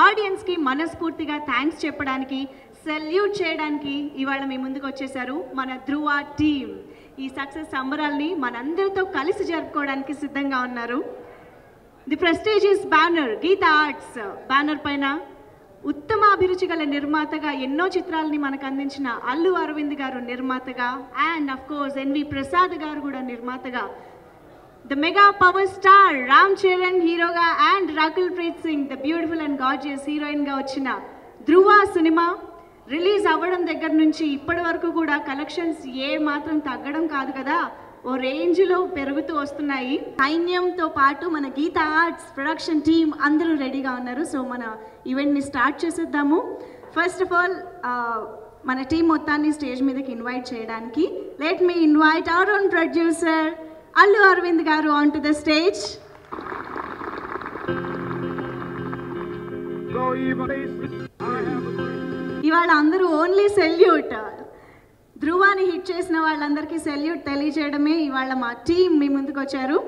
ఆడియన్స్కి మనస్ఫూర్తిగా థ్యాంక్స్ చెప్పడానికి, సెల్యూట్ చేయడానికి ఇవాళ మీ ముందుకు వచ్చేసారు మన ధృవ టీమ్. ఈ సక్సెస్ సంబరాల్ని మనందరితో కలిసి జరుపుకోవడానికి సిద్ధంగా ఉన్నారు. The prestigious banner Geetha Arts banner పైన ఉత్తమ అభిరుచి గల నిర్మాతగా ఎన్నో చిత్రాలని మనకు అందించిన అల్లు అరవింద్ గారు నిర్మాతగా, and of course NV Prasad garu కూడా నిర్మాతగా, the mega power star Ram Charan హీరోగా and Rakul Preet Singh the beautiful and gorgeous హీరోయిన్గా వచ్చిన ధృవ సినిమా రిలీజ్ అవ్వడం దగ్గర నుంచి ఇప్పటి వరకు కూడా కలెక్షన్స్ ఏ మాత్రం తగ్గడం కాదు కదా, ఓ రేంజ్లో పెరుగుతూ వస్తున్నాయి. సైన్యంతో పాటు మన గీతా ఆర్ట్స్ ప్రొడక్షన్ టీమ్ అందరూ రెడీగా ఉన్నారు. సో మన ఈవెంట్ని స్టార్ట్ చేసేద్దాము. ఫస్ట్ ఆఫ్ ఆల్ మన టీం మొత్తాన్ని స్టేజ్ మీదకి ఇన్వైట్ చేయడానికి let me invite our own producer Allu Aravind garu on to the stage. ఇవాళ అందరూ ఓన్లీ సెల్యూట్, ధృవాని హిట్ చేసిన వాళ్ళందరికీ సెల్యూట్ తెలియజేయడమే ఇవాళ మా టీం మీ ముందుకు వచ్చారు.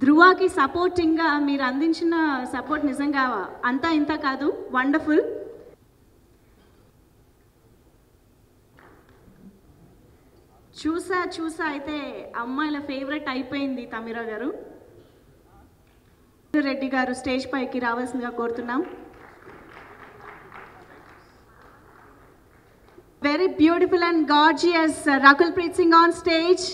ధృవాకి సపోర్టింగ్గా మీరు అందించిన సపోర్ట్ నిజంగా అంతా ఇంత కాదు, వండర్ఫుల్. చూసా అయితే అమ్మాయిల ఫేవరెట్ అయిపోయింది తమిరా గారు. రెడ్డి గారు స్టేజ్ పైకి రావాల్సిందిగా కోరుతున్నాం. Very beautiful and gorgeous Rakul Preet Singh on stage.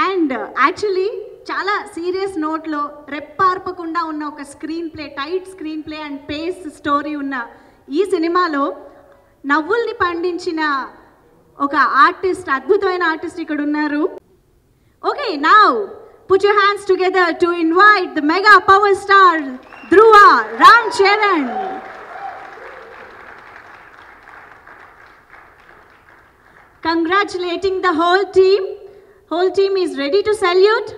And actually చాలా సీరియస్ నోట్లో రెప్పార్పకుండా ఉన్న ఒక screen play, tight screen play and pace story ఉన్న ఈ సినిమాలో నవ్వుల్ని పండించిన ఒక ఆర్టిస్ట్, అద్భుతమైన ఆర్టిస్ట్ ఇక్కడ ఉన్నారు. Okay, now put your hands together to invite the mega power star Dhruva Ram Charan. Congratulating the whole team. Whole team is ready to salute.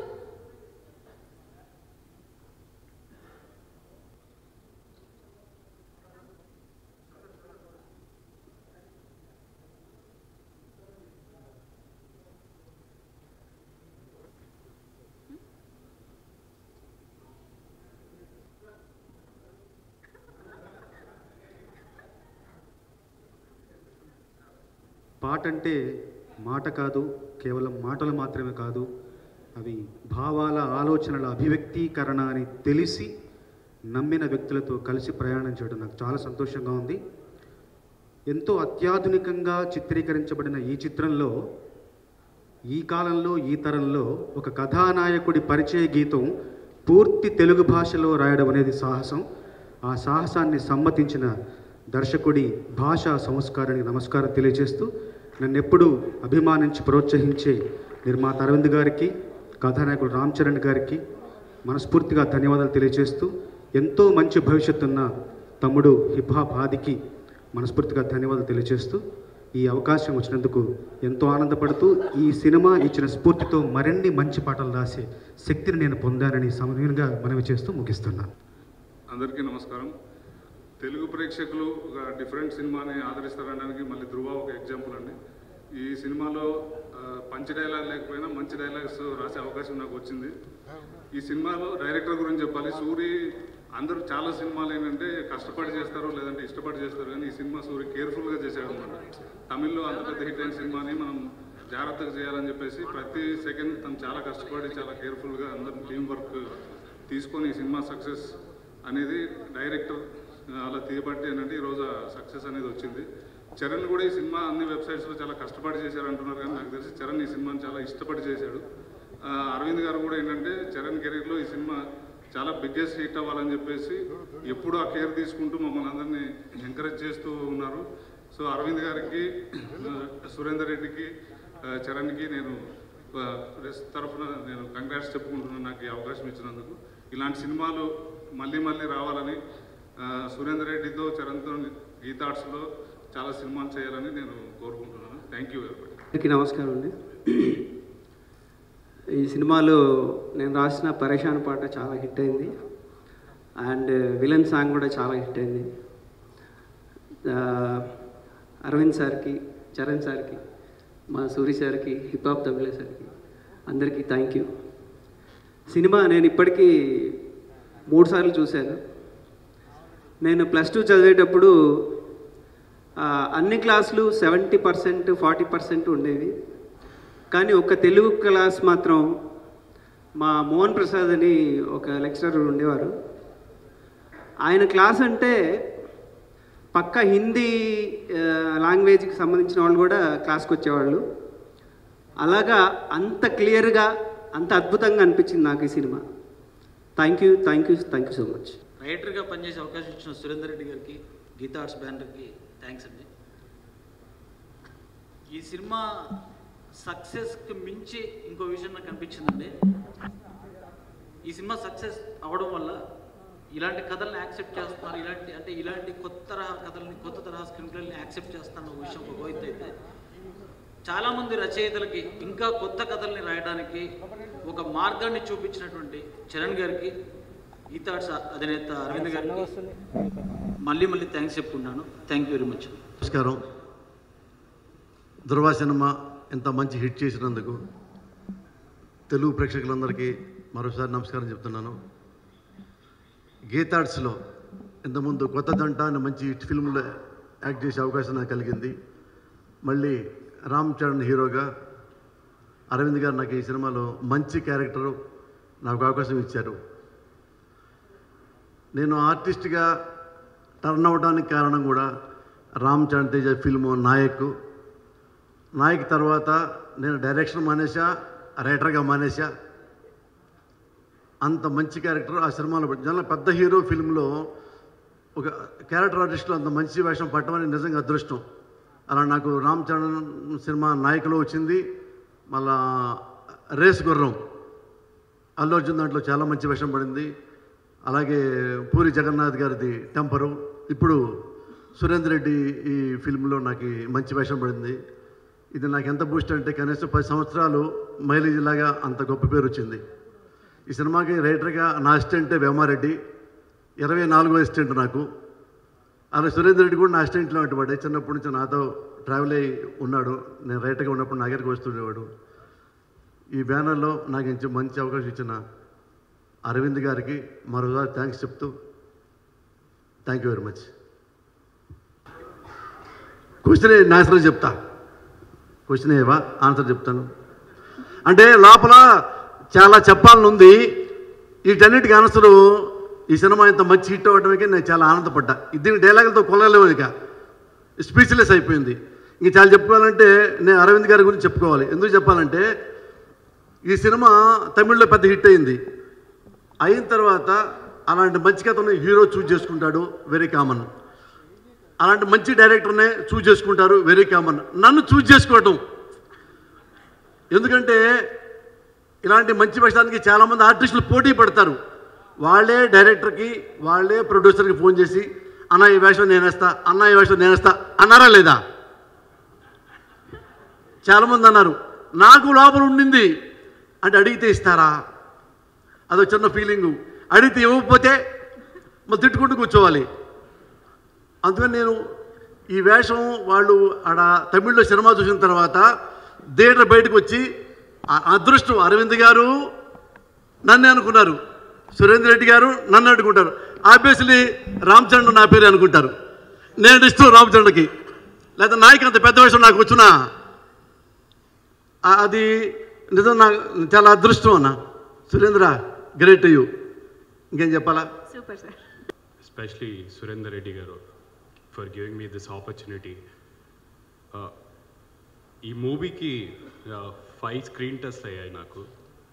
పాట అంటే మాట కాదు, కేవలం మాటలు మాత్రమే కాదు, అవి భావాల ఆలోచనల అభివ్యక్తీకరణ అని తెలిసి నమ్మిన వ్యక్తులతో కలిసి ప్రయాణం చేయడం నాకు చాలా సంతోషంగా ఉంది. ఎంతో అత్యాధునికంగా చిత్రీకరించబడిన ఈ చిత్రంలో ఈ కాలంలో ఈ తరంలో ఒక కథానాయకుడి పరిచయ గీతం పూర్తి తెలుగు భాషలో రాయడం అనేది సాహసం. ఆ సాహసాన్ని సమ్మతించిన దర్శకుడి భాషా సంస్కారానికి నమస్కారం తెలియజేస్తూ, నన్ను ఎప్పుడూ అభిమానించి ప్రోత్సహించే నిర్మాత అరవింద్ గారికి, కథానాయకుడు రామ్ చరణ్ గారికి మనస్ఫూర్తిగా ధన్యవాదాలు తెలియజేస్తూ, ఎంతో మంచి భవిష్యత్తు ఉన్న తమ్ముడు హిప్ హాప్ ఆదికి మనస్ఫూర్తిగా ధన్యవాదాలు తెలియజేస్తూ, ఈ అవకాశం వచ్చినందుకు ఎంతో ఆనందపడుతూ, ఈ సినిమా ఇచ్చిన స్ఫూర్తితో మరిన్ని మంచి పాటలు రాసే శక్తిని నేను పొందానని సమయంగా మనవి చేస్తూ ముగిస్తున్నాను. అందరికీ నమస్కారం. తెలుగు ప్రేక్షకులు ఒక డిఫరెంట్ సినిమాని ఆదరిస్తారనడానికి మళ్ళీ ధృవ ఒక ఎగ్జాంపుల్ అండి. ఈ సినిమాలో పంచ్ డైలాగ్ లేకపోయినా మంచి డైలాగ్స్ రాసే అవకాశం నాకు వచ్చింది. ఈ సినిమాలో డైరెక్టర్ గురించి చెప్పాలి. సూరి అందరూ చాలా సినిమాలు ఏంటంటే కష్టపడి చేస్తారు, లేదంటే ఇష్టపడి చేస్తారు, కానీ ఈ సినిమా సూరి కేర్ఫుల్గా చేశాడు అన్నమాట. తమిళ్లో అంత పెద్ద హిట్ అయిన సినిమాని మనం జాగ్రత్తగా చేయాలని చెప్పేసి ప్రతి సెకండ్ తను చాలా కష్టపడి చాలా కేర్ఫుల్గా అందరూ టీం వర్క్ తీసుకొని ఈ సినిమా సక్సెస్ అనేది డైరెక్టర్ అలా తీయబట్టి ఏంటంటే ఈరోజు సక్సెస్ అనేది వచ్చింది. చరణ్ కూడా ఈ సినిమా అన్ని వెబ్సైట్స్లో చాలా కష్టపడి చేశారు అంటున్నారు, కానీ నాకు తెలిసి చరణ్ ఈ సినిమాని చాలా ఇష్టపడి చేశాడు. అరవింద్ గారు కూడా ఏంటంటే చరణ్ కెరీర్లో ఈ సినిమా చాలా బిగ్గెస్ట్ హిట్ అవ్వాలని చెప్పేసి ఎప్పుడూ ఆ కేర్ తీసుకుంటూ మమ్మల్ని అందరినీ ఎంకరేజ్ చేస్తూ ఉన్నారు. సో అరవింద్ గారికి, సురేందర్ రెడ్డికి, చరణ్కి నేను తరఫున నేను కంగ్రాట్స్ చెప్పుకుంటున్నాను నాకు ఈ అవకాశం ఇచ్చినందుకు. ఇలాంటి సినిమాలు మళ్ళీ మళ్ళీ రావాలని, సురేందర్ రెడ్డితో చరణ్తో గీతా ఆర్ట్స్లో చాలా సినిమాలు చేయాలని నేను కోరుకుంటున్నాను. Thank you very much. నమస్కారం అండి. ఈ సినిమాలో నేను రాసిన పరేషాన్ పాట చాలా హిట్ అయింది, అండ్ విలన్ సాంగ్ కూడా చాలా హిట్ అయింది. అరవింద్ సార్కి, చరణ్ సార్కి, మా సూరి సార్కి, హిప్ హాప్ తమిళ సార్కి అందరికీ థ్యాంక్ యూ. సినిమా నేను ఇప్పటికీ 3 సార్లు చూశాను. నేను +2 చదివేటప్పుడు అన్ని క్లాసులు 70%, 40% ఉండేవి. కానీ ఒక తెలుగు క్లాస్ మాత్రం మా మోహన్ ప్రసాద్ అని ఒక లెక్చరర్ ఉండేవారు. ఆయన క్లాస్ అంటే పక్కా హిందీ లాంగ్వేజ్కి సంబంధించిన వాళ్ళు కూడా క్లాస్కి వచ్చేవాళ్ళు. అలాగా అంత క్లియర్గా, అంత అద్భుతంగా అనిపించింది నాకు ఈ సినిమా. Thank you so much. రైటర్గా పనిచేసే అవకాశం ఇచ్చిన సురేందర్ రెడ్డి గారికి, గీతా ఆర్ట్స్ బ్యానర్కి థ్యాంక్స్ అండి. ఈ సినిమా సక్సెస్కి మించి ఇంకో విషయం నాకు అనిపించిందండి. ఈ సినిమా సక్సెస్ అవ్వడం వల్ల ఇలాంటి కథల్ని యాక్సెప్ట్ చేస్తున్నారు, ఇలాంటి కొత్త తరహా కథల్ని, కొత్త తరహా స్క్రీన్ప్లేని యాక్సెప్ట్ చేస్తున్న విషయం ఒక గోయిత్ అయితే, చాలామంది రచయితలకి ఇంకా కొత్త కథల్ని రాయడానికి ఒక మార్గాన్ని చూపించినటువంటి చరణ్ గారికి, గీతా ఆర్ట్స్ అధినేత అరవింద్ గారికి మళ్ళీ థ్యాంక్స్ చెప్పుకుంటున్నాను. Thank you very much. నమస్కారం. ధృవ సినిమా ఇంత మంచి హిట్ చేసినందుకు తెలుగు ప్రేక్షకులందరికీ మరోసారి నమస్కారం చెప్తున్నాను. గీతార్ట్స్లో ఇంతకుముందు కొత్త దంట అని మంచి హిట్ ఫిల్మ్లో యాక్ట్ చేసే అవకాశం నాకు కలిగింది. మళ్ళీ రామ్ చరణ్ హీరోగా అరవింద్ గారు నాకు ఈ సినిమాలో మంచి క్యారెక్టరు నాకు అవకాశం ఇచ్చారు. నేను ఆర్టిస్ట్గా టర్న్ అవ్వడానికి కారణం కూడా రామ్ చరణ్ తేజ ఫిల్ము నాయక్ తర్వాత నేను డైరెక్షన్ మానేసా, రైటర్గా మానేసా. అంత మంచి క్యారెక్టర్ ఆ సినిమాలో జన పెద్ద హీరో ఫిల్మ్లో ఒక క్యారెక్టర్ ఆర్టిస్ట్లో అంత మంచి వేషం పట్టమని నిజంగా అదృష్టం. అలా నాకు రామ్ చరణ్ సినిమా నాయకులో వచ్చింది. మళ్ళా రేస్ గుర్రం అల్లు అర్జున్ దాంట్లో చాలా మంచి వేషం పడింది. అలాగే పూరి జగన్నాథ్ గారిది టెంపరు. ఇప్పుడు సురేందర్ రెడ్డి ఈ ఫిల్మ్లో నాకు మంచి వేషం పడింది. ఇది నాకు ఎంత బూస్ట్ అంటే కనీసం 10 సంవత్సరాలు మైలేజ్ లాగా అంత గొప్ప పేరు వచ్చింది. ఈ సినిమాకి రైటర్గా నా అసిస్టెంటే వేమారెడ్డి, 24వ అసిస్టెంట్ నాకు. అలా సురేందర్ రెడ్డి కూడా నా అసిస్టెంట్లో అటువాడే. చిన్నప్పటి నుంచి నాతో ట్రావెల్ అయ్యి ఉన్నాడు. నేను రైటర్గా ఉన్నప్పుడు నా దగ్గరికి వస్తుండేవాడు. ఈ బ్యానర్లో నాకు మంచి అవకాశం ఇచ్చిన అరవింద్ గారికి మరోసారి థ్యాంక్స్ చెప్తూ thank you very much. Question answer చెప్తా. క్వశ్చన్ ఏవా ఆన్సర్ చెప్తాను. అంటే లోపల చాలా చెప్పాలని ఉంది. వీటన్నిటికీ ఆన్సరు ఈ సినిమా ఇంత మంచి హిట్ అవ్వడానికి నేను చాలా ఆనందపడ్డా. దీని డైలాగులతో కొనలేము. ఇక స్పీచ్లెస్ అయిపోయింది. ఇంక చాలా చెప్పుకోవాలంటే నేను అరవింద్ గారి గురించి చెప్పుకోవాలి. ఎందుకు చెప్పాలంటే ఈ సినిమా తమిళ్లో పెద్ద హిట్ అయింది. అయిన తర్వాత అలాంటి మంచి కథను హీరో చూజ్ చేసుకుంటాడు, వెరీ కామన్. అలాంటి మంచి డైరెక్టర్నే చూజ్ చేసుకుంటారు, వెరీ కామన్. నన్ను చూజ్ చేసుకోవటం ఎందుకంటే ఇలాంటి మంచి వేషానికి చాలామంది ఆర్టిస్టులు పోటీ పడతారు. వాళ్ళే డైరెక్టర్కి, వాళ్ళే ప్రొడ్యూసర్కి ఫోన్ చేసి అన్న ఈ వేషం నేనేస్తా, అన్న ఈ వేషం నేనేస్తా అన్నారా లేదా? చాలామంది అన్నారు. నాకు లోపల ఉండింది అంటే అడిగితే ఇస్తారా, అదో చిన్న ఫీలింగు. అడిగితే ఇవ్వకపోతే మళ్ళీ తిట్టుకుంటూ కూర్చోవాలి. అందుకని నేను ఈ వేషం వాళ్ళు ఆడ తమిళ్లో సినిమా చూసిన తర్వాత థియేటర్ బయటకు వచ్చి అదృష్టం అరవింద్ గారు నన్నే అనుకున్నారు, సురేందర్ రెడ్డి గారు నన్ను అనుకుంటారు. ఆబ్వియస్లీ రామ్ చరణ్ నా పేరు అనుకుంటారు. నేను ఇష్టం రామ్ చరణ్కి. లేదా నాయకు అంత పెద్ద వేషం నాకు వచ్చినా అది నిజం, నాకు చాలా అదృష్టం అన్న. Surendra great you. ఇంకేం చెప్పాలా? Super sir. Especially Surendra Reddy garu for giving me this opportunity. ఈ మూవీకి 5 స్క్రీన్ టెస్ట్ అయ్యాయి నాకు.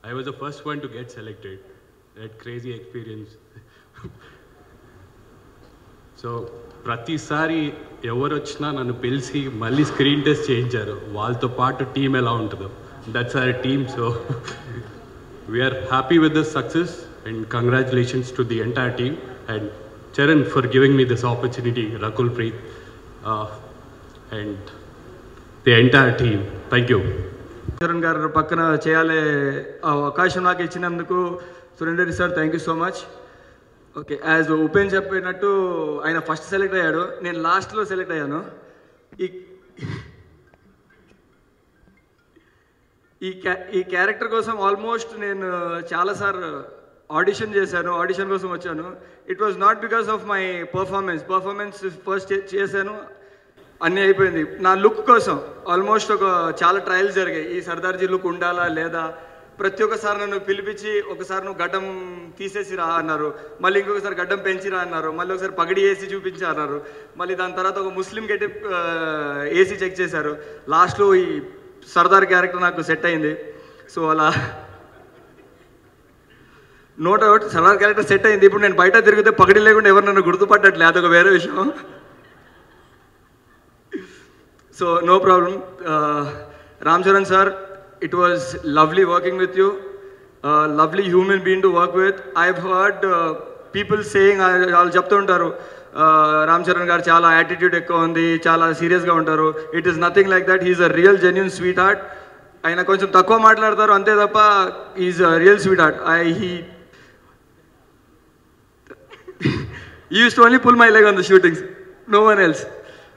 I was the first one to get selected. That crazy experience. So ప్రతిసారి ఎవరు వచ్చినా నన్ను పిలిచి మళ్ళీ స్క్రీన్ టెస్ట్ చేయించారు. వాళ్ళతో పాటు టీం ఎలా ఉంటుందో, that's our team. So we are happy with this success and congratulations to the entire team and Charan for giving me this opportunity, Rakul Preet, and the entire team. Thank you. Charan garu pakkana cheyale avakasham naaku ichinanduku Surendra sir, thank you so much. Okay, as Upen cheppinattu ayana first select ayyadu, nenu last lo select ayyanu. ఈ character కోసం almost నేను చాలాసార్లు audition చేశాను, audition కోసం వచ్చాను. It was not because of my performance first చేశాను, అన్నీ అయిపోయింది. నా లుక్ కోసం ఆల్మోస్ట్ చాలా ట్రయల్స్ జరిగాయి. ఈ సర్దార్జీ లుక్ ఉండాలా లేదా, ప్రతి ఒక్కసారి నన్ను పిలిపించి ఒకసారి నువ్వు గడ్డం తీసేసి రా అన్నారు, మళ్ళీ ఇంకొకసారి గడ్డం పెంచిరా అన్నారు, మళ్ళీ ఒకసారి పగడి వేసి చూపించా అన్నారు, మళ్ళీ దాని తర్వాత ఒక ముస్లిం గెటప్ ఏసీ చెక్ చేశారు. లాస్ట్లో ఈ సర్దార్ క్యారెక్టర్ నాకు సెట్ అయింది. సో అలా no doubt Sardar character set అయింది. ఇప్పుడు నేను బయట తిరిగితే పగడి లేకుండా ఎవరు నన్ను గుర్తుపట్టట్లే, అదొక వేరే విషయం. So no problem. Ram Charan sir, it was lovely working with you, lovely human being to work with. I've heard people saying, వాళ్ళు చెప్తూ ఉంటారు రామ్ చరణ్ గారు చాలా యాటిట్యూడ్ ఎక్కువ ఉంది, చాలా సీరియస్గా ఉంటారు. It is nothing like that. He is a real genuine sweet heart. ఆయన కొంచెం తక్కువ మాట్లాడతారు అంతే తప్ప is a real sweet heart. He used to only pull my leg on the shootings, no one else.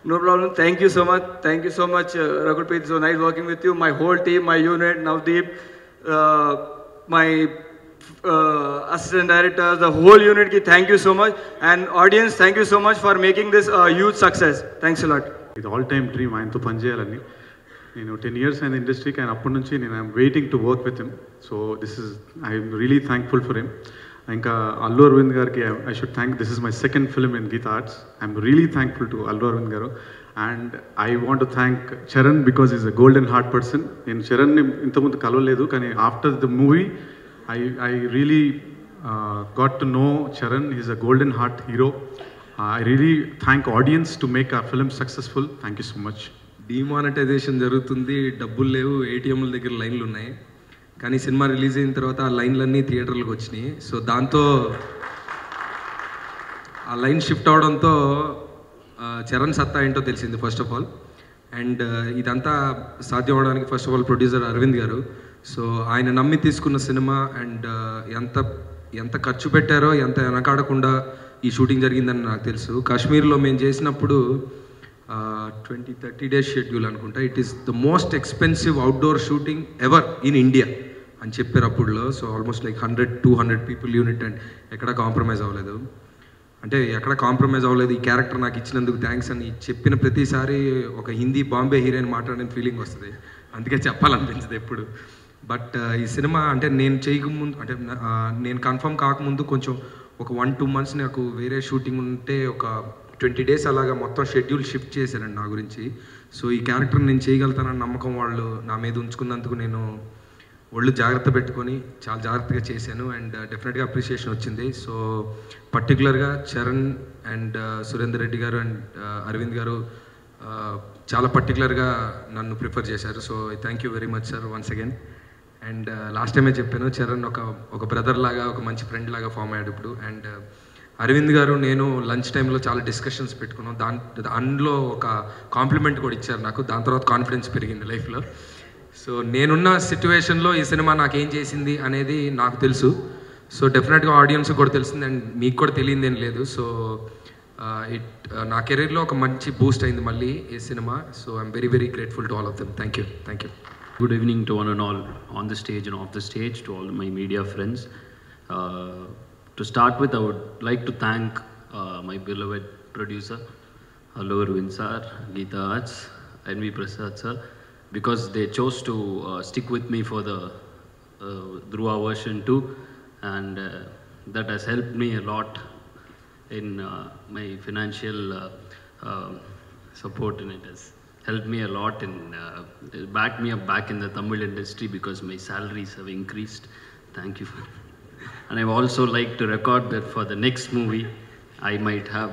No problem. Thank you so much. Thank you so much, Raghupreet. So nice working with you. My whole team, my unit, Navdeep, my assistant directors, the whole unit ki thank you so much. And audience, thank you so much for making this a huge success. Thanks a lot. ఇది all time dream ఆయనతో పనిచేయాలని. నేను 10 years అయిన ఇండస్ట్రీకి, ఆయన అప్పటి నుంచి నేను I'm waiting to work with him. So I'm really thankful for him. ఇంకా అల్లు అరవింద్ గారికి I should thank. This is my second film in Geetha Arts. I'm really thankful to Allu Aravind garu. And I want to thank Charan because is a golden heart person. నేను చరణ్ని ఇంతకుముందు కలవలేదు, కానీ after the movie I really got to know Charan. Is a golden heart hero. I really thank audience to make a film successful. Thank you so much. Demonetisation జరుగుతుంది, డబ్బులు లేవు, ఏటీఎంల దగ్గర లైన్లు ఉన్నాయి. కానీ సినిమా రిలీజ్ అయిన తర్వాత ఆ లైన్లన్నీ థియేటర్లకు వచ్చినాయి. సో దాంతో ఆ లైన్ షిఫ్ట్ అవడంతో చరణ్ సత్తా ఏంటో తెలిసింది ఫస్ట్ ఆఫ్ ఆల్. అండ్ ఇదంతా సాధ్యం అవడానికి first of all producer Aravind garu. So ఆయన నమ్మి తీసుకున్న సినిమా అండ్ ఎంత ఖర్చు పెట్టారో, ఎంత వెనకాడకుండా ఈ షూటింగ్ జరిగిందని నాకు తెలుసు. కాశ్మీర్లో మేము చేసినప్పుడు 20-30 days షెడ్యూల్ అనుకుంటా. It is the most expensive outdoor shooting ever in India అని చెప్పారు అప్పుడులో. So almost like 100-200 people unit. And ఎక్కడ కాంప్రమైజ్ అవ్వలేదు, అంటే ఎక్కడ కాంప్రమైజ్ అవ్వలేదు. ఈ క్యారెక్టర్ నాకు ఇచ్చినందుకు థ్యాంక్స్ అని చెప్పిన ప్రతిసారి ఒక హిందీ బాంబే హీరోయిన్ మాట్లాడిన ఫీలింగ్ వస్తుంది. అందుకే చెప్పాలనిపించదు ఎప్పుడు. బట్ ఈ సినిమా అంటే నేను చేయకముందు, అంటే నేను కన్ఫర్మ్ కాకముందు కొంచెం ఒక 1-2 months నాకు వేరే షూటింగ్ ఉంటే ఒక 20 days అలాగా మొత్తం షెడ్యూల్ షిఫ్ట్ చేశారండి నా గురించి. సో ఈ క్యారెక్టర్ నేను చేయగలుగుతానని నమ్మకం వాళ్ళు నా మీద ఉంచుకున్నందుకు నేను ఒళ్ళు జాగ్రత్త పెట్టుకొని చాలా జాగ్రత్తగా చేశాను. అండ్ డెఫినెట్గా అప్రిషియేషన్ వచ్చింది. సో పర్టికులర్గా చరణ్ అండ్ సురేందర్ రెడ్డి గారు అండ్ అరవింద్ గారు చాలా పర్టికులర్గా నన్ను ప్రిఫర్ చేశారు. So thank you very much sir once again. And last టైమే చెప్పాను, చరణ్ ఒక బ్రదర్ లాగా, ఒక మంచి ఫ్రెండ్ లాగా ఫామ్ అయ్యాడు ఇప్పుడు. అండ్ అరవింద్ గారు నేను లంచ్ టైంలో చాలా డిస్కషన్స్ పెట్టుకున్నాం. అందులో ఒక కాంప్లిమెంట్ కూడా ఇచ్చారు నాకు. దాని తర్వాత కాన్ఫిడెన్స్ పెరిగింది లైఫ్లో. సో నేనున్న సిచ్యువేషన్లో ఈ సినిమా నాకేం చేసింది అనేది నాకు తెలుసు. సో డెఫినెట్గా ఆడియన్స్ కూడా తెలిసింది అండ్ మీకు కూడా తెలియదేం లేదు. సో నా కెరీర్లో ఒక మంచి బూస్ట్ అయింది మళ్ళీ ఈ cinema. So I'm very very grateful to all of them. Thank you. Thank you. Good evening to one and all on the stage and off the stage, to all my media friends. To start with, I would like to thank my beloved producer, Allu Arvind sir, Geetha Arts, N.V. Prasad sir, because they chose to stick with me for the Dhruva version 2, and that has helped me a lot in my financial support, and it has helped me a lot in backed me up back in the Tamil industry because my salaries have increased. Thank you. And I would also like to record that for the next movie, I might have.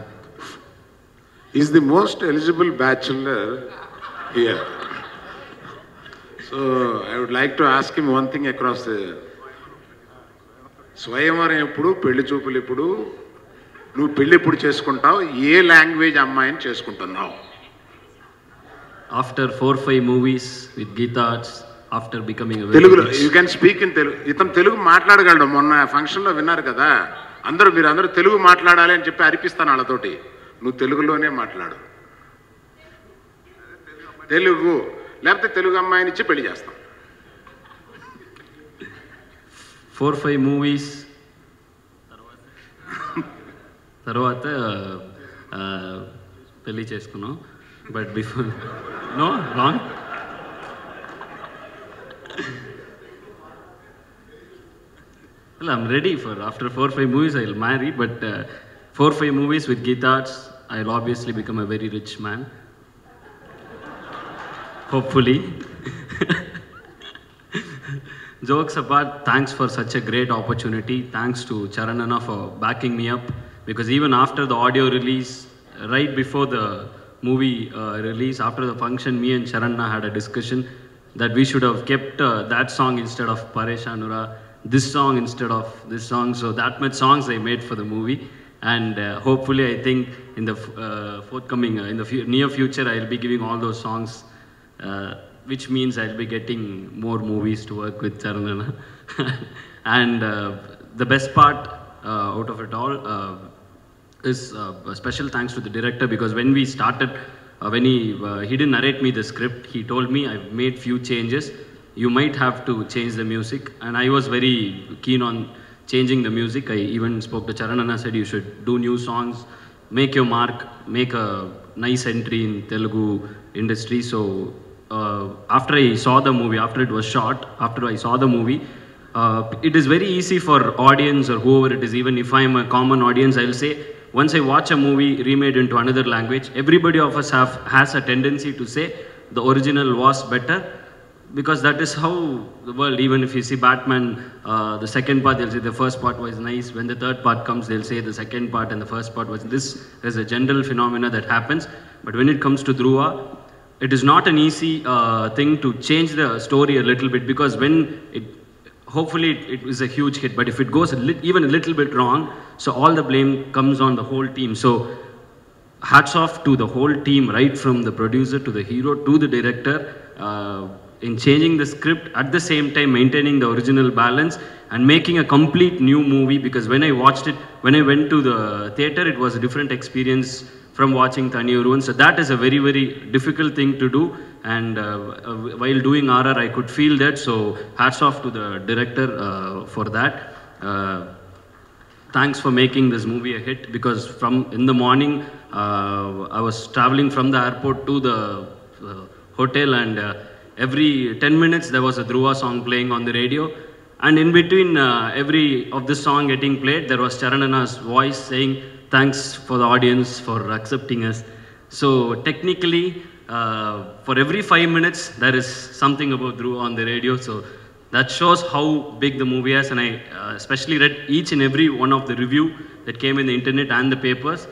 He's the most eligible bachelor here. So I would like to ask him one thing across the స్వయంవరం ఎప్పుడు, పెళ్లి చూపులు ఎప్పుడు, నువ్వు పెళ్లి ఎప్పుడు చేసుకుంటావు, ఏ language అమ్మాయిని చేసుకుంటున్నావు? After 4-5 movies with Geetha Arts, after becoming a తెలుగులో you can speak in Telugu. ఇతను తెలుగు మాట్లాడగలడు. మొన్న ఫంక్షన్లో విన్నారు కదా, మీరందరూ తెలుగు మాట్లాడాలి అని చెప్పి అరిపిస్తాను వాళ్ళతోటి. నువ్వు తెలుగులోనే మాట్లాడు. తెలుగు, లేకపోతే తెలుగు అమ్మాయిని ఇచ్చి పెళ్లి చేస్తాం. 4-5 మూవీస్ తర్వాత పెళ్ళి చేసుకున్నాం. But before no wrong. Well, I'm ready for after 4-5 movies I'll marry, but 4-5 movies with Geeta Arts, I'll obviously become a very rich man. Hopefully. Jokes apart, thanks for such a great opportunity. Thanks to Charan Anna for backing me up, because even after the audio release, right before the movie release, after the function, me and Charan Anna had a discussion that we should have kept that song instead of Pareshanura, this song instead of this song. So that much songs I made for the movie, and hopefully I think in the forthcoming in the near future I'll be giving all those songs, which means I'll be getting more movies to work with Charan Anna. And the best part out of it all is a special thanks to the director, because when we started, when he didn't narrate me the script, he told me I've made few changes, you might have to change the music, and I was very keen on changing the music. I even spoke to Charan Anna, said you should do new songs, make your mark, make a nice entry in Telugu industry. So after I saw the movie, after it was shot, after I saw the movie, it is very easy for audience or whoever it is, even if I'm a common audience, I'll say, once I watch a movie remade into another language, everybody of us has a tendency to say the original was better, because that is how the world, even if you see Batman, the second part, they'll say the first part was nice. When the third part comes, they'll say the second part and the first part was this. Is a general phenomena that happens. But when it comes to Dhruva, it is not an easy thing to change the story a little bit, because when it, hopefully it is a huge hit, but if it goes even a little bit wrong, so all the blame comes on the whole team. So hats off to the whole team, right from the producer to the hero to the director, in changing the script, at the same time maintaining the original balance and making a complete new movie. Because when I watched it, when I went to the theater, it was a different experience from watching Thaniyuruvan. So that is a very, very difficult thing to do, and while doing RR I could feel that. So hats off to the director for that. Thanks for making this movie a hit, because from in the morning I was traveling from the airport to the hotel, and every 10 minutes there was a Dhruva song playing on the radio, and in between every of this song getting played, there was Charan Anna's voice saying thanks for the audience for accepting us. So technically for every 5 minutes there is something about Dhruva on the radio. So that shows how big the movie is, and I especially read each and every one of the review that came in the internet and the papers.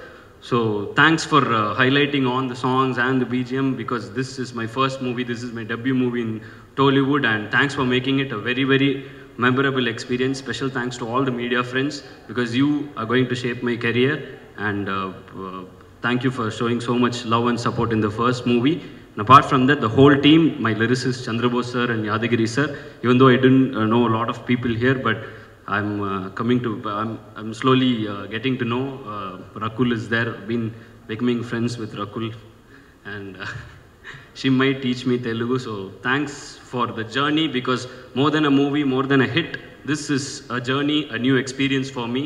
So thanks for highlighting on the songs and the BGM, because this is my first movie, this is my debut movie in Tollywood, and thanks for making it a very, very memorable experience. Special thanks to all the media friends, because you are going to shape my career, and thank you for showing so much love and support in the first movie. And apart from that, the whole team, my lyricist Chandrabose sir and Yadagiri sir, even though I didn't know a lot of people here, but I'm slowly getting to know. Rakul is there, been becoming friends with Rakul, and she might teach me Telugu. So thanks for the journey, because more than a movie, more than a hit, this is a journey, a new experience for me,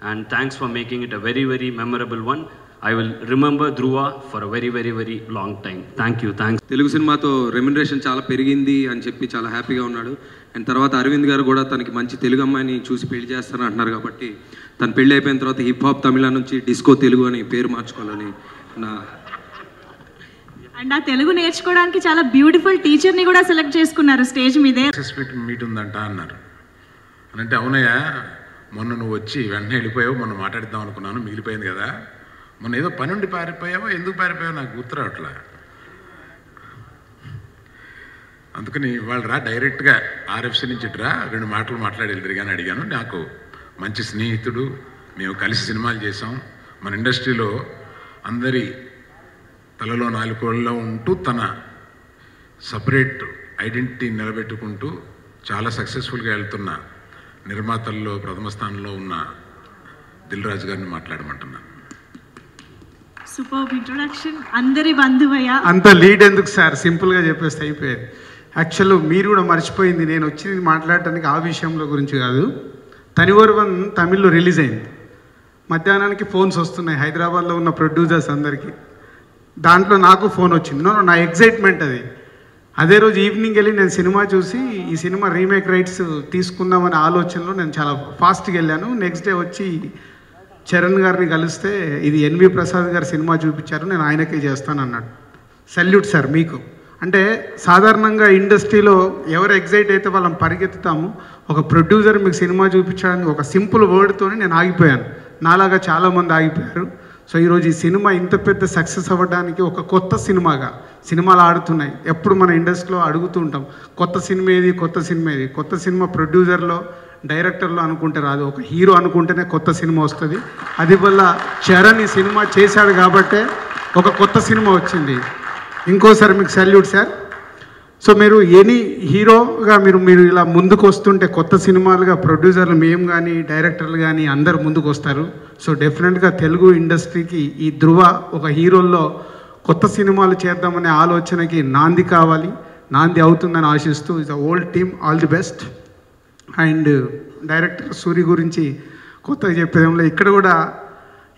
and thanks for making it a very, very memorable one. I will remember Dhruva for a very, very, very long time. Thank you. Thanks. Telugu సినిమాతో remuneration చాలా పెరిగింది అని చెప్పి చాలా హ్యాపీగా ఉన్నాడు. And తర్వాత అరవింద్ గారు కూడా తనకి మంచి తెలుగు అమ్మాయిని చూసి పెళ్లి చేస్తారని అంటున్నారు, కాబట్టి తను పెళ్లి అయిపోయిన తర్వాత హిప్ హాప్ తమిళ నుంచి డిస్కో తెలుగు అని పేరు మార్చుకోవాలని నా. అండ్ ఆ తెలుగు నేర్చుకోవడానికి చాలా బ్యూటిఫుల్ టీచర్ని కూడా సెలెక్ట్ చేసుకున్నారు స్టేజ్ మీదే. మీట్ ఉందంట అన్నారు అని అంటే, అవునయ్యా మొన్న నువ్వు వచ్చి వెంటనే వెళ్ళిపోయావు, మొన్న మాట్లాడిద్దాం అనుకున్నాను, మిగిలిపోయింది కదా, మొన్న ఏదో పని ఉండి పారిపోయావో, ఎందుకు పారిపోయావో నాకు గుర్తురావట్లా, అందుకని వాళ్ళు రా డైరెక్ట్గా ఆర్ఎఫ్సి నుంచి రా 2 మాటలు మాట్లాడి వెళ్తారు కానీ అడిగాను. నాకు మంచి స్నేహితుడు, మేము కలిసి సినిమాలు చేసాం, మన ఇండస్ట్రీలో అందరి తలలో 4 కోళ్ళలో ఉంటూ తన సపరేట్ ఐడెంటిటీ నిలబెట్టుకుంటూ చాలా సక్సెస్ఫుల్గా వెళ్తున్న నిర్మాతల్లో ప్రథమ స్థానంలో ఉన్న దిల్ రాజు గారిని మాట్లాడమంటున్నాను. Super introduction. అందరి బంధువయ్య. అంత లీడ్ ఎందుకు సార్, సింపుల్గా చెప్పేస్తే అయిపోయేది. యాక్చువల్ మీరు కూడా మర్చిపోయింది, నేను వచ్చింది మాట్లాడటానికి ఆ విషయంలో గురించి కాదు. తనివర్వన్ తమిళ్లో రిలీజ్ అయింది. మధ్యాహ్నానికి ఫోన్స్ వస్తున్నాయి హైదరాబాద్లో ఉన్న ప్రొడ్యూసర్స్ అందరికీ. దాంట్లో నాకు ఫోన్ వచ్చింది. నా ఎగ్జైట్మెంట్ అది. అదే రోజు ఈవినింగ్ వెళ్ళి నేను సినిమా చూసి ఈ సినిమా రీమేక్ రైట్స్ తీసుకుందామనే ఆలోచనలో నేను చాలా ఫాస్ట్గా వెళ్ళాను. నెక్స్ట్ డే వచ్చి చరణ్ గారిని కలిస్తే ఇది ఎన్వి ప్రసాద్ గారి సినిమా చూపించారు, నేను ఆయనకే చేస్తాను అన్నాడు. సల్యూట్ సార్ మీకు. అంటే సాధారణంగా ఇండస్ట్రీలో ఎవరు ఎగ్జైట్ అయితే వాళ్ళని పరిగెత్తుతాము. ఒక ప్రొడ్యూసర్ మీకు సినిమా చూపించడానికి ఒక సింపుల్ వర్డ్తోనే నేను ఆగిపోయాను. నాలాగా చాలామంది ఆగిపోయారు. సో ఈరోజు ఈ సినిమా ఇంత పెద్ద సక్సెస్ అవ్వడానికి ఒక కొత్త సినిమాగా, సినిమాలు ఆడుతున్నాయి. ఎప్పుడు మన ఇండస్ట్రీలో అడుగుతూ ఉంటాం కొత్త సినిమా ఏది, కొత్త సినిమా ఏది. కొత్త సినిమా ప్రొడ్యూసర్లో డైరెక్టర్లో అనుకుంటే రాదు, ఒక హీరో అనుకుంటేనే కొత్త సినిమా వస్తుంది. అది వల్ల చరణ్ ఈ సినిమా చేశాడు కాబట్టే ఒక కొత్త సినిమా వచ్చింది. ఇంకోసారి మీకు సల్యూట్ సార్. సో మీరు ఎనీ హీరోగా మీరు ఇలా ముందుకు వస్తుంటే కొత్త సినిమాలుగా ప్రొడ్యూసర్లు మేము కానీ డైరెక్టర్లు కానీ అందరు ముందుకు వస్తారు. సో డెఫినెట్గా తెలుగు ఇండస్ట్రీకి ఈ ధృవ ఒక హీరోల్లో కొత్త సినిమాలు చేద్దామనే ఆలోచనకి నాంది కావాలి, నాంది అవుతుందని ఆశిస్తూ is a old team, all the best. And director Suri గురించి కొత్తగా చెప్పేదంలో ఇక్కడ కూడా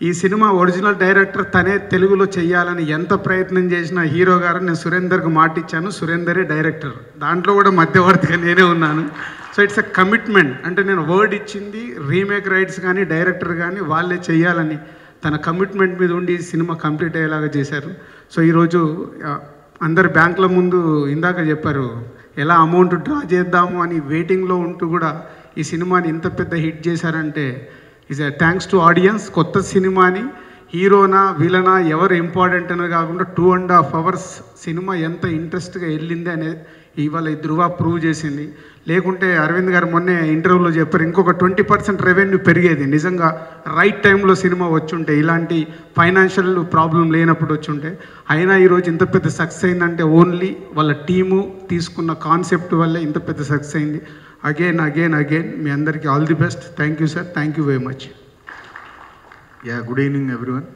ఈ సినిమా ఒరిజినల్ డైరెక్టర్ తనే తెలుగులో చెయ్యాలని ఎంత ప్రయత్నం చేసినా హీరో గారు నేను సురేందర్కి మాట ఇచ్చాను, సురేందరే డైరెక్టర్. దాంట్లో కూడా మధ్యవర్తిగా నేనే ఉన్నాను. So it's a commitment. అంటే నేను వర్డ్ ఇచ్చింది రీమేక్ రైట్స్ కానీ డైరెక్టర్ కానీ వాళ్ళే చెయ్యాలని తన కమిట్మెంట్ మీద ఉండి సినిమా కంప్లీట్ అయ్యేలాగా చేశారు. సో ఈరోజు అందరు బ్యాంకుల ముందు ఇందాక చెప్పారు ఎలా అమౌంట్ డ్రా చేద్దాము అని వెయిటింగ్లో ఉంటూ కూడా ఈ సినిమాని ఇంత పెద్ద హిట్ చేశారంటే ఈజ్ థ్యాంక్స్ టు ఆడియన్స్. కొత్త సినిమాని హీరోనా విలనా ఎవరు ఇంపార్టెంట్ అనేది కాకుండా 2.5 hours సినిమా ఎంత ఇంట్రెస్ట్గా వెళ్ళింది అనేది ఇవాళ ఈ ధృవ ప్రూవ్ చేసింది. లేకుంటే అరవింద్ గారు మొన్నే ఇంటర్వ్యూలో చెప్పారు ఇంకొక 20% రెవెన్యూ పెరిగేది. నిజంగా రైట్ టైంలో సినిమా వచ్చుంటే, ఇలాంటి ఫైనాన్షియల్ ప్రాబ్లం లేనప్పుడు వచ్చుంటే. అయినా ఈరోజు ఇంత పెద్ద సక్సెస్ అయిందంటే ఓన్లీ వాళ్ళ టీము తీసుకున్న కాన్సెప్ట్ వల్లే ఇంత పెద్ద సక్సెస్ అయింది. అగైన్ మీ అందరికీ all the best. Thank you sir, thank you very much. Good evening everyone.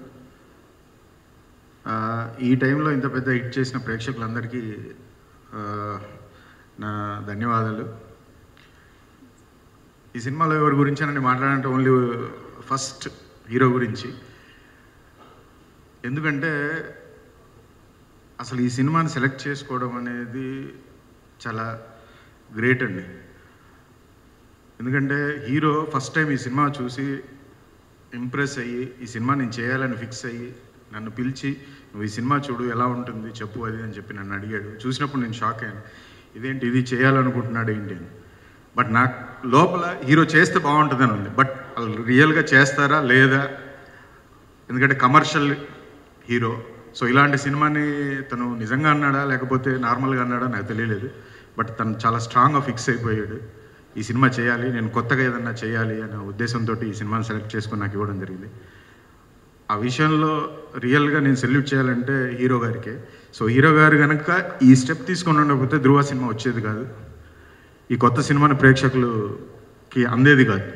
ఈ టైంలో ఇంత పెద్ద హిట్ చేసిన ప్రేక్షకులందరికీ నా ధన్యవాదాలు. ఈ సినిమాలో ఎవరి గురించి అని మాట్లాడాలంటే ఓన్లీ ఫస్ట్ హీరో గురించి. ఎందుకంటే అసలు ఈ సినిమాని సెలెక్ట్ చేసుకోవడం అనేది చాలా గ్రేట్ అండి. ఎందుకంటే హీరో ఫస్ట్ టైం ఈ సినిమా చూసి ఇంప్రెస్ అయ్యి ఈ సినిమా నేను చేయాలని ఫిక్స్ అయ్యి నన్ను పిలిచి నువ్వు ఈ సినిమా చూడు ఎలా ఉంటుంది చెప్పు అది అని చెప్పి నన్ను అడిగాడు. చూసినప్పుడు నేను షాక్ అయ్యాను, ఇదేంటి ఇది చేయాలనుకుంటున్నాడు ఏంటి అని. బట్ నాకు లోపల హీరో చేస్తే బాగుంటుందని ఉంది. బట్ వాళ్ళు రియల్గా చేస్తారా లేదా, ఎందుకంటే కమర్షియల్ హీరో. సో ఇలాంటి సినిమాని తను నిజంగా అన్నాడా లేకపోతే నార్మల్గా అన్నాడా నాకు తెలియలేదు. బట్ తను చాలా స్ట్రాంగ్గా ఫిక్స్ అయిపోయాడు ఈ సినిమా చేయాలి, నేను కొత్తగా ఏదన్నా చేయాలి అనే ఉద్దేశంతో ఈ సినిమాని సెలెక్ట్ చేసుకుని నాకు ఇవ్వడం జరిగింది. ఆ విషయంలో రియల్గా నేను సెల్యూట్ చేయాలంటే హీరో గారికే. సో హీరో గారు కనుక ఈ స్టెప్ తీసుకొని ఉండకపోతే ధృవ సినిమా వచ్చేది కాదు, ఈ కొత్త సినిమాని ప్రేక్షకులకి అందేది కాదు.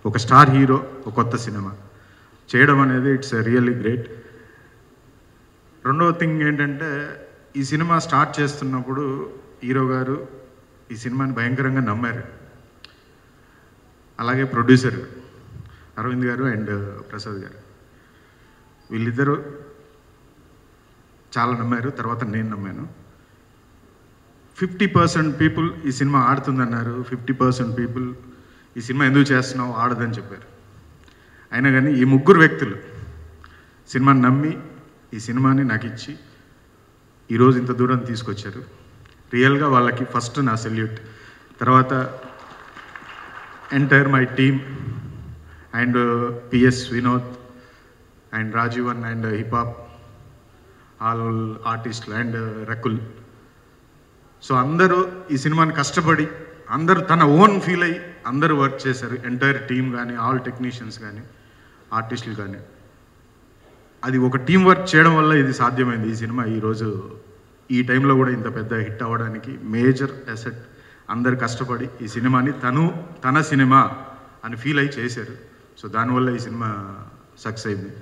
ఒక స్టార్ హీరో ఒక కొత్త సినిమా చేయడం అనేది ఇట్స్ రియల్లీ గ్రేట్. రెండవ థింగ్ ఏంటంటే ఈ సినిమా స్టార్ట్ చేస్తున్నప్పుడు హీరో గారు ఈ సినిమాని భయంకరంగా నమ్మారు. అలాగే ప్రొడ్యూసర్ అరవింద్ గారు అండ్ ప్రసాద్ గారు వీళ్ళిద్దరూ చాలా నమ్మారు. తర్వాత నేను నమ్మాను. 50% పీపుల్ ఈ సినిమా ఆడుతుందన్నారు, 50% పీపుల్ ఈ సినిమా ఎందుకు చేస్తున్నావు ఆడదని చెప్పారు. అయినా కానీ ఈ ముగ్గురు వ్యక్తులు సినిమాని నమ్మి ఈ సినిమాని నాకు ఇచ్చి ఈరోజు ఇంత దూరం తీసుకొచ్చారు. రియల్గా వాళ్ళకి ఫస్ట్ నా సెల్యూట్. తర్వాత entire my team and PS Vinod and Rajeevan and hip hop all ఆర్టిస్టులు అండ్ రకుల్. సో అందరూ ఈ సినిమాని కష్టపడి అందరూ తన ఓన్ ఫీల్ అయ్యి అందరూ వర్క్ చేశారు. ఎంటైర్ టీమ్ కానీ ఆల్ టెక్నీషియన్స్ కానీ ఆర్టిస్టులు కానీ అది ఒక టీం వర్క్ చేయడం వల్ల ఇది సాధ్యమైంది. ఈ సినిమా ఈరోజు ఈ టైంలో కూడా ఇంత పెద్ద హిట్ అవ్వడానికి మేజర్ అసెట్ అందరు కష్టపడి ఈ సినిమాని తన సినిమా అని ఫీల్ అయ్యి చేశారు. సో దానివల్ల ఈ సినిమా సక్సెస్ అయింది.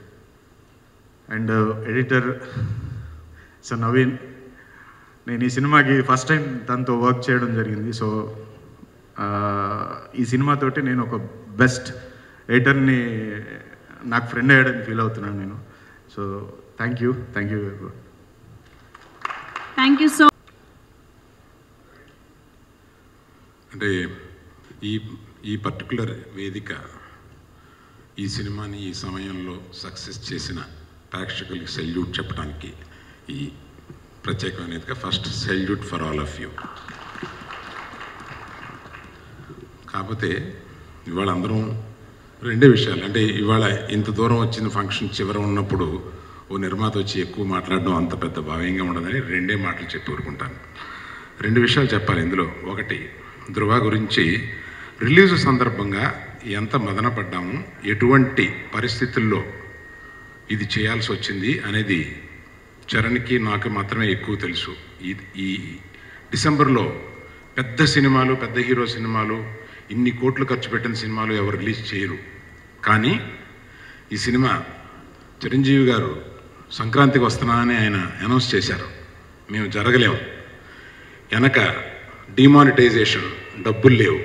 And editor so Naveen. నేను ఈ సినిమాకి ఫస్ట్ టైం తనతో వర్క్ చేయడం జరిగింది. సో ఈ సినిమాతోటి నేను ఒక బెస్ట్ ఎడిటర్ని నాకు ఫ్రెండ్ అయ్యాడని ఫీల్ అవుతున్నాను నేను. So thank you everyone. Thank you so. అంటే ఈ పర్టికులర్ వేదిక ఈ సినిమాని ఈ సమయంలో సక్సెస్ చేసిన ప్రేక్షకులకి సెల్యూట్ చెప్పడానికి ఈ ప్రత్యేకమైన వేదిక. First salute for all of you. కాకపోతే ఇవాళ అందరం రెండే విషయాలు, అంటే ఇవాళ ఇంత దూరం వచ్చిన ఫంక్షన్ చివర ఉన్నప్పుడు ఓ నిర్మాత వచ్చి ఎక్కువ మాట్లాడడం అంత పెద్ద భావ్యంగా ఉండదని రెండే మాటలు చెప్పి ఊరుకుంటాను. రెండు విషయాలు చెప్పాలి ఇందులో. ఒకటి, ధృవ గురించి రిలీజ్ సందర్భంగా ఎంత మదన పడ్డాము, ఎటువంటి పరిస్థితుల్లో ఇది చేయాల్సి వచ్చింది అనేది చరణ్కి నాకు మాత్రమే ఎక్కువ తెలుసు. ఈ డిసెంబర్లో పెద్ద సినిమాలు, పెద్ద హీరో సినిమాలు, ఇన్ని కోట్లు ఖర్చు పెట్టిన సినిమాలు ఎవరు రిలీజ్ చేయరు. కానీ ఈ సినిమా చిరంజీవి గారు సంక్రాంతికి వస్తున్నా అని ఆయన అనౌన్స్ చేశారు. మేము జరగలేము, వెనక డిమానిటైజేషన్, డబ్బులు లేవు,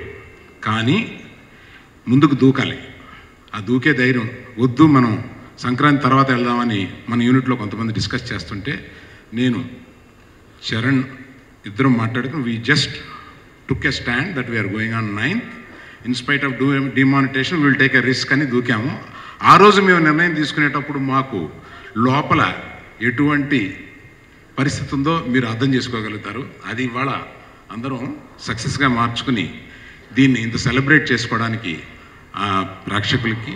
కానీ ముందుకు దూకాలి. ఆ దూకే ధైర్యం వద్దు, మనం సంక్రాంతి తర్వాత వెళ్దామని మన యూనిట్లో కొంతమంది డిస్కస్ చేస్తుంటే నేను చరణ్ ఇద్దరం మాట్లాడుకుని we just took a stand that we are going on 9th in spite of demonetization will take a risk అని దూకాము. ఆ రోజు మేము నిర్ణయం తీసుకునేటప్పుడు మాకు లోపల ఎటువంటి పరిస్థితి ఉందో మీరు అర్థం చేసుకోగలుగుతారు. అది ఇవాళ అందరం సక్సెస్గా మార్చుకుని దీన్ని ఇంత సెలబ్రేట్ చేసుకోవడానికి ఆ ప్రేక్షకులకి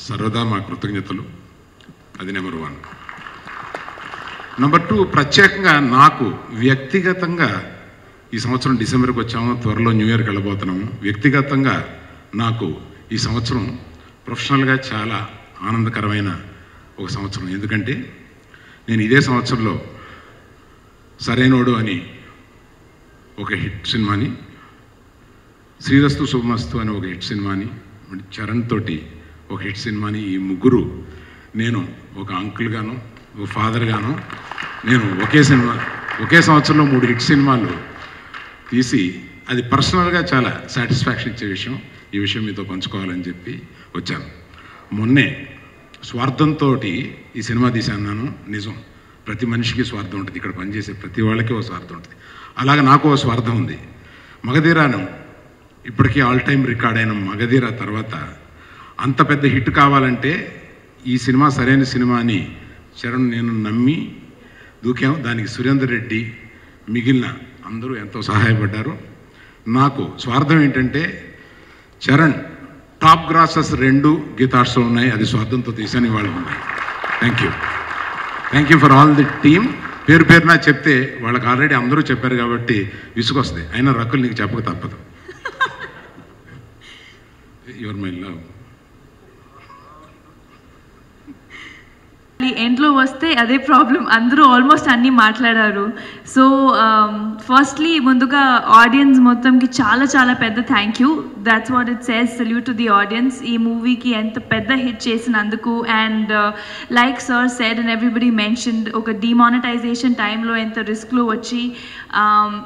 సర్వదా మా కృతజ్ఞతలు. అది నెంబర్ 1. నెంబర్ 2, ప్రత్యేకంగా నాకు వ్యక్తిగతంగా ఈ సంవత్సరం డిసెంబర్కి వచ్చాము, త్వరలో న్యూ ఇయర్కి వెళ్ళబోతున్నాము. వ్యక్తిగతంగా నాకు ఈ సంవత్సరం ప్రొఫెషనల్గా చాలా ఆనందకరమైన ఒక సంవత్సరం. ఎందుకంటే నేను ఇదే సంవత్సరంలో సరైనోడు అని ఒక హిట్ సినిమాని, శ్రీరస్తు శుభమస్తు అని ఒక హిట్ సినిమాని, చరణ్ తోటి ఒక హిట్ సినిమాని, ఈ ముగ్గురు నేను ఒక అంకుల్గాను ఒక ఫాదర్గాను నేను ఒకే సంవత్సరంలో 3 హిట్ సినిమాలు తీసి అది పర్సనల్గా చాలా సాటిస్ఫాక్షన్ ఇచ్చే విషయం. ఈ విషయం మీతో పంచుకోవాలని చెప్పి వచ్చాను. మొన్నే స్వార్థంతో ఈ సినిమా తీశాను. నిజం, ప్రతి మనిషికి స్వార్థం ఉంటుంది, ఇక్కడ పనిచేసే ప్రతి వాళ్ళకి ఓ స్వార్థం ఉంటుంది. అలాగే నాకు ఓ స్వార్థం ఉంది. మగధీరాను ఇప్పటికీ ఆల్ టైమ్ రికార్డ్ అయిన మగధీర తర్వాత అంత పెద్ద హిట్ కావాలంటే ఈ సినిమా సరైన సినిమా అని చరణ్ నేను నమ్మి దూకాము. దానికి సురేందర్ రెడ్డి మిగిలిన అందరూ ఎంతో సహాయపడ్డారు. నాకు స్వార్థం ఏంటంటే చరణ్ టాప్ గ్రాసెస్ 2 గీతార్ట్స్లో ఉన్నాయి, అది స్వార్థంతో తీసాను, వాళ్ళు ఉన్నాయి. Thank you for all the team. పేరు పేరున చెప్తే వాళ్ళకి ఆల్రెడీ అందరూ చెప్పారు కాబట్టి విసుగొస్తుంది. అయినా రకుల్ నీకు చెప్పక తప్పదు. Your my love. ఎండ్లో వస్తే అదే ప్రాబ్లం, అందరూ ఆల్మోస్ట్ అన్నీ మాట్లాడారు. సో ఫస్ట్లీ ముందుగా ఆడియన్స్ మొత్తంకి చాలా చాలా పెద్ద thank you. That's what it says, salute to the audience. ఈ మూవీకి ఎంత పెద్ద హిట్ చేసినందుకు. And like sir said and everybody mentioned, ఒక డిమానిటైజేషన్ టైంలో ఎంత రిస్క్లో వచ్చి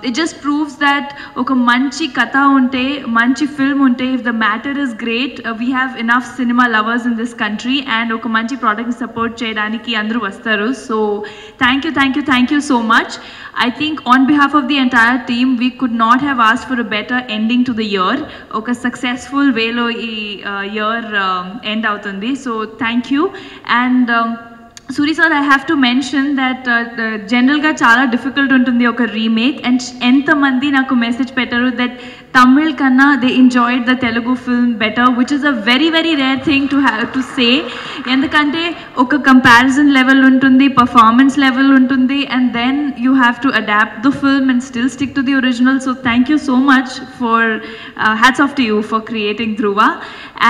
ఇట్ జస్ట్ ప్రూవ్స్ దట్ ఒక మంచి కథ ఉంటే, మంచి ఫిల్మ్ ఉంటే, if the matter is great, we have enough cinema lovers in this country. And ఒక మంచి ప్రోడక్ట్ని సపోర్ట్ చేయడానికి అందరూ వస్తారు. So thank you so much. I think on behalf of the entire team, we could not have asked for a better ending to the year. Okay, successful way lo year end avutundi. So thank you. And Suri sir, I have to mention that general ga chala difficult untundi oka remake, and enta mandi naku message pettaru that Tamil kanna they enjoyed the Telugu film better, which is a very very rare thing to have to say. Endukante oka comparison level untundi, performance level untundi, and then you have to adapt the film and still stick to the original. So thank you so much for hats off to you for creating Dhruva.